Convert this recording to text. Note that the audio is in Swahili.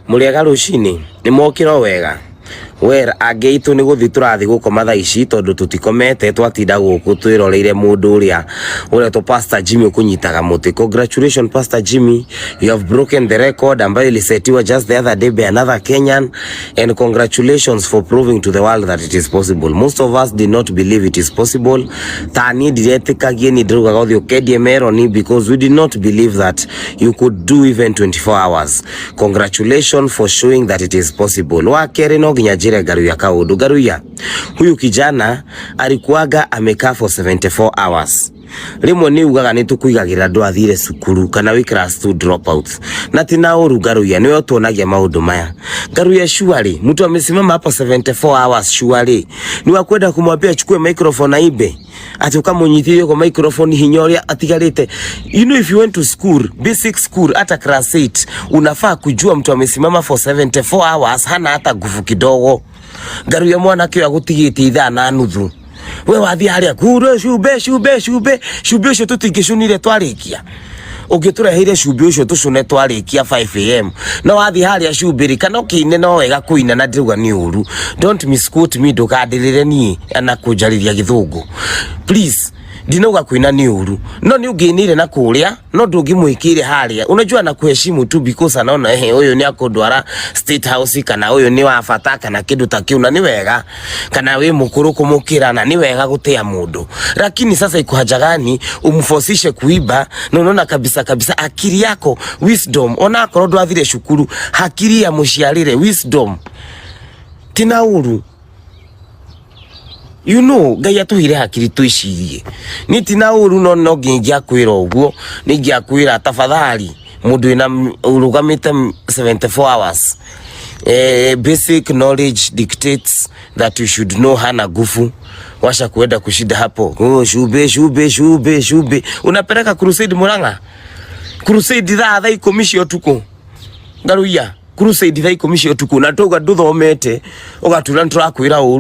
Muriega rucini ni mokiro wega wera ageitu ni guthi turathi gukoma thaa ici tondu tutikomete twatinda guku twiroreire mundu uria uretwo Pastor Jimmy kunyitaga muti. Congratulations Pastor Jimmy, you have broken the record ambayo ilisetiwa just the other day by another Kenyan, and congratulations for proving to the world that it is possible. Most of us did not believe it is possible. Tani diretikagie ni druga gothi ukedie meroni because we did not believe that you could do even 24 hours. Congratulations for showing that it is possible. Wakere no ginya jire Garuya Kaundu. Garuya, huyu kijana alikuwaga amekaa for 74 hours. Rimwe ni ugaga ni tukuigagira ndo athire cukuru kana we class 2 dropouts. Na tina uru Garuya niwe tuonagia maundu maya. Garuya surely mtu amesimama hapo 74 hours surely ni wakwenda kumwambia achukue microphone aibe ati ukamunyithio kwa microphone hinyoria atigarite. You know, if you went to school, basic school hata class 8, unafaa kujua mtu amesimama for 74 hours hana hata nguvu kidogo. Garuya mwana kio agutigite ithaa na nuthu. We wathi haria kuro shube ucio tutingicunire twarikia. Ugitureheire shube ucio tucune twarikia 5 am. No wathi haria shubiri kana ukine no wega kuina na ndiruga ni uru. Don't misquote me ndukandirire ni ana kujarithia githungu. Please, ndinauga kuina ni uru. No ni uginire na kuria, no ndungimwikire haria. Unajua na kuheshimu tu because anaona huyo ni akondwara State House kana huyo ni wa bata kana kindu takiuna ni wega. Kana we mukuru kumukira na ni wega gutia mundu. Lakini sasa ikuhaja gani umforcishe kuiba? Na unaona kabisa akili yako wisdom. Ona akoro athire shukuru, hakiri ya mushiarire wisdom. Tina uru. You know, Ngai tuhire hakiri tuicirie. Ni tina uru no ngingia kwira uguo, ni ngia kwira tafadhali mundu ina urugamite 74 hours. Basic knowledge dictates that you should know hana gufu. Washa kuenda kushida hapo. Oh, shube. Unapeleka crusade Murang'a. Crusade thaa ikomishi tuko. Garuya, crusade thaa ikomishi tuko. Natoga ndutho mete, ugatula nturakwira uru.